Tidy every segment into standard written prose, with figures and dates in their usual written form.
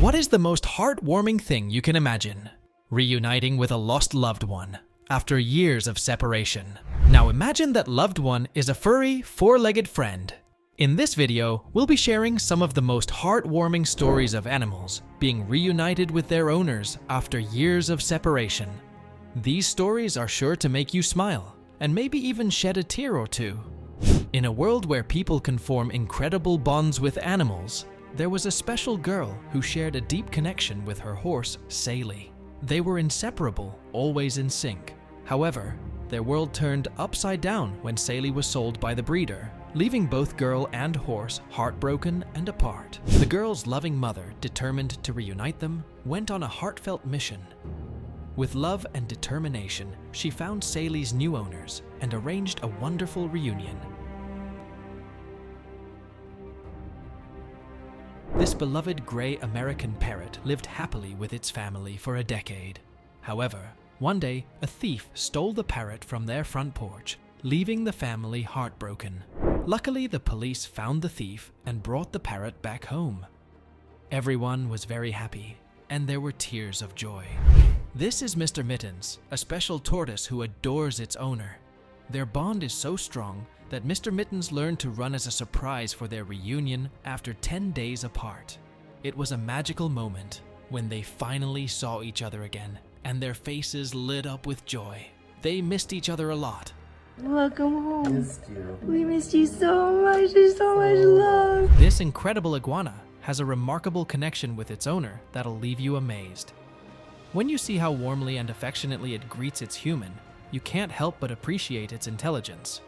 What is the most heartwarming thing you can imagine? Reuniting with a lost loved one after years of separation. Now imagine that loved one is a furry, four-legged friend. In this video, we'll be sharing some of the most heartwarming stories of animals being reunited with their owners after years of separation. These stories are sure to make you smile and maybe even shed a tear or two. In a world where people can form incredible bonds with animals, there was a special girl who shared a deep connection with her horse, Sally. They were inseparable, always in sync. However, their world turned upside down when Sally was sold by the breeder, leaving both girl and horse heartbroken and apart. The girl's loving mother, determined to reunite them, went on a heartfelt mission. With love and determination, she found Sally's new owners and arranged a wonderful reunion. This beloved gray American parrot lived happily with its family for a decade. However, one day, a thief stole the parrot from their front porch, leaving the family heartbroken. Luckily, the police found the thief and brought the parrot back home. Everyone was very happy, and there were tears of joy. This is Mr. Mittens, a special tortoise who adores its owner. Their bond is so strong that Mr. Mittens learned to run as a surprise for their reunion after 10 days apart. It was a magical moment when they finally saw each other again, and their faces lit up with joy. They missed each other a lot. Welcome home. Missed you. We missed you so much. There's so much love. This incredible iguana has a remarkable connection with its owner that'll leave you amazed. When you see how warmly and affectionately it greets its human, you can't help but appreciate its intelligence.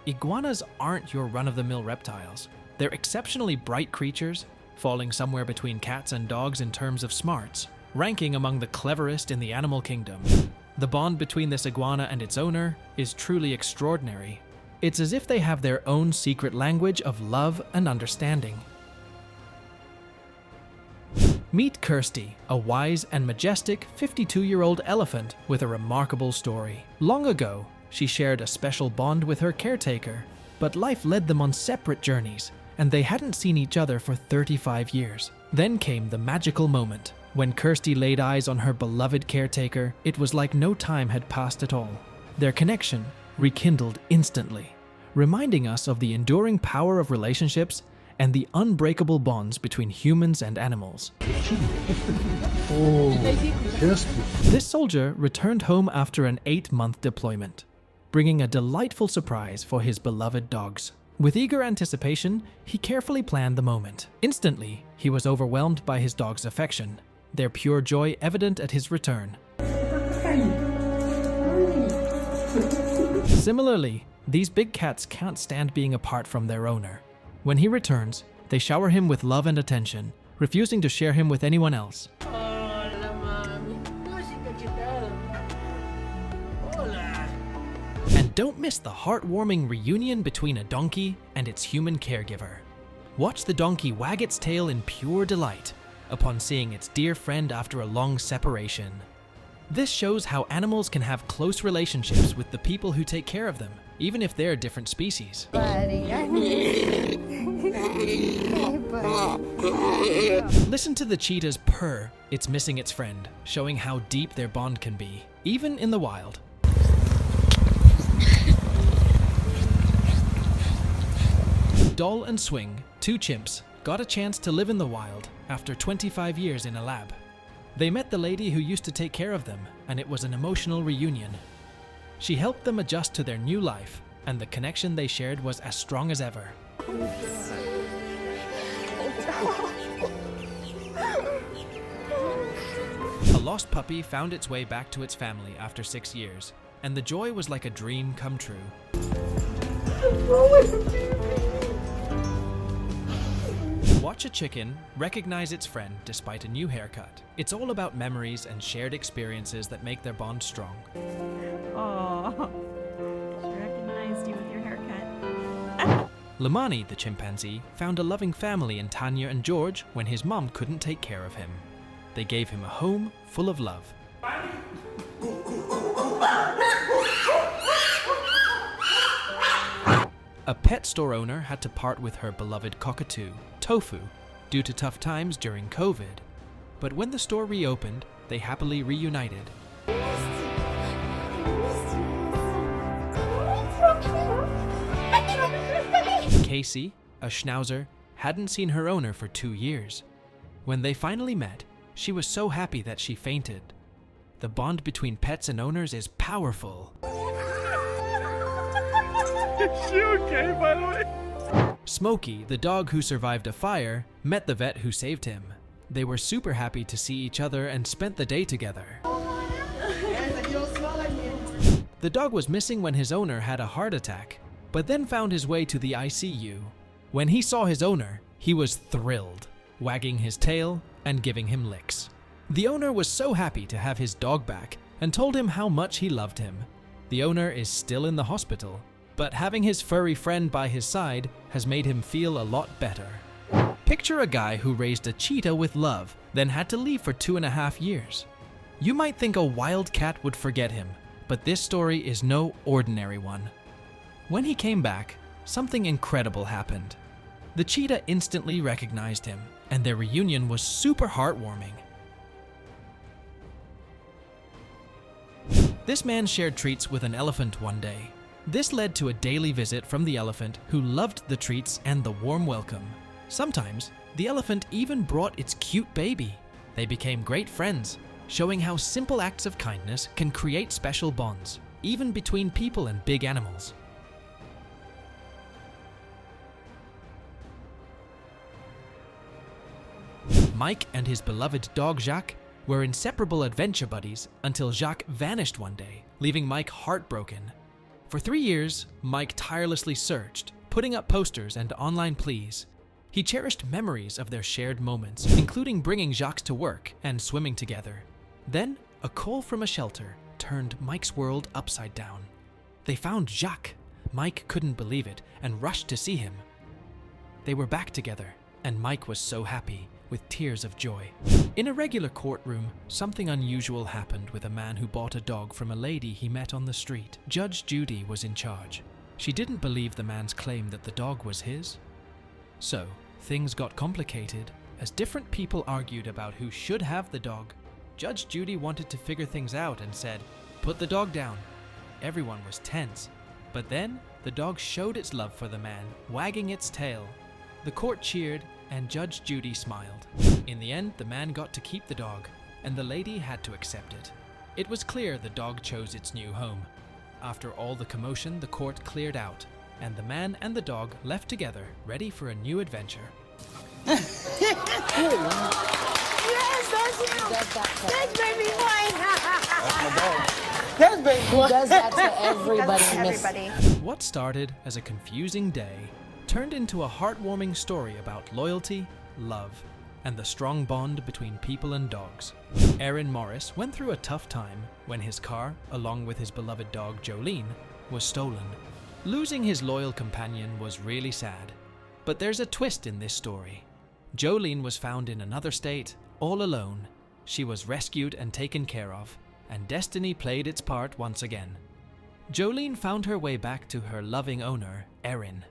Iguanas aren't your run-of-the-mill reptiles. They're exceptionally bright creatures, falling somewhere between cats and dogs in terms of smarts, ranking among the cleverest in the animal kingdom. The bond between this iguana and its owner is truly extraordinary. It's as if they have their own secret language of love and understanding. Meet Kirsty, a wise and majestic 52-year-old elephant with a remarkable story. Long ago, she shared a special bond with her caretaker, but life led them on separate journeys, and they hadn't seen each other for 35 years. Then came the magical moment. When Kirsty laid eyes on her beloved caretaker, it was like no time had passed at all. Their connection rekindled instantly, reminding us of the enduring power of relationships and the unbreakable bonds between humans and animals. This soldier returned home after an 8-month deployment, bringing a delightful surprise for his beloved dogs. With eager anticipation, he carefully planned the moment. Instantly, he was overwhelmed by his dog's affection, their pure joy evident at his return. Similarly, these big cats can't stand being apart from their owner. When he returns, they shower him with love and attention, refusing to share him with anyone else. And don't miss the heartwarming reunion between a donkey and its human caregiver. Watch the donkey wag its tail in pure delight upon seeing its dear friend after a long separation. This shows how animals can have close relationships with the people who take care of them, even if they're different species. Listen to the cheetah's purr. It's missing its friend, showing how deep their bond can be, even in the wild. Doll and Swing, two chimps, got a chance to live in the wild after 25 years in a lab. They met the lady who used to take care of them, and it was an emotional reunion. She helped them adjust to their new life, and the connection they shared was as strong as ever. A lost puppy found its way back to its family after 6 years, and the joy was like a dream come true. Watch a chicken recognize its friend despite a new haircut. It's all about memories and shared experiences that make their bond strong. Oh, she recognized you with your haircut. Lamani, the chimpanzee, found a loving family in Tanya and George when his mom couldn't take care of him. They gave him a home full of love. A pet store owner had to part with her beloved cockatoo, Tofu, due to tough times during COVID. But when the store reopened, they happily reunited. Casey, a schnauzer, hadn't seen her owner for 2 years. When they finally met, she was so happy that she fainted. The bond between pets and owners is powerful. Is she okay, by the way? Smokey, the dog who survived a fire, met the vet who saved him. They were super happy to see each other and spent the day together. The dog was missing when his owner had a heart attack, but then found his way to the ICU. When he saw his owner, he was thrilled, wagging his tail and giving him licks. The owner was so happy to have his dog back and told him how much he loved him. The owner is still in the hospital, but having his furry friend by his side has made him feel a lot better. Picture a guy who raised a cheetah with love, then had to leave for 2.5 years. You might think a wild cat would forget him, but this story is no ordinary one. When he came back, something incredible happened. The cheetah instantly recognized him, and their reunion was super heartwarming. This man shared treats with an elephant one day. This led to a daily visit from the elephant, who loved the treats and the warm welcome. Sometimes, the elephant even brought its cute baby. They became great friends, showing how simple acts of kindness can create special bonds, even between people and big animals. Mike and his beloved dog Jacques were inseparable adventure buddies until Jacques vanished one day, leaving Mike heartbroken. For 3 years, Mike tirelessly searched, putting up posters and online pleas. He cherished memories of their shared moments, including bringing Jacques to work and swimming together. Then, a call from a shelter turned Mike's world upside down. They found Jacques. Mike couldn't believe it and rushed to see him. They were back together, and Mike was so happy, with tears of joy. In a regular courtroom, something unusual happened with a man who bought a dog from a lady he met on the street. Judge Judy was in charge. She didn't believe the man's claim that the dog was his. So, things got complicated as different people argued about who should have the dog. Judge Judy wanted to figure things out and said, "Put the dog down." Everyone was tense. But then, the dog showed its love for the man, wagging its tail. The court cheered, and Judge Judy smiled. In the end, the man got to keep the dog, and the lady had to accept it. It was clear the dog chose its new home. After all the commotion, the court cleared out, and the man and the dog left together, ready for a new adventure. Yes, that's him. That's baby boy. That's baby boy. He does that to everybody. What started as a confusing day turned into a heartwarming story about loyalty, love, and the strong bond between people and dogs. Aaron Morris went through a tough time when his car, along with his beloved dog Jolene, was stolen. Losing his loyal companion was really sad. But there's a twist in this story. Jolene was found in another state, all alone. She was rescued and taken care of, and destiny played its part once again. Jolene found her way back to her loving owner, Aaron.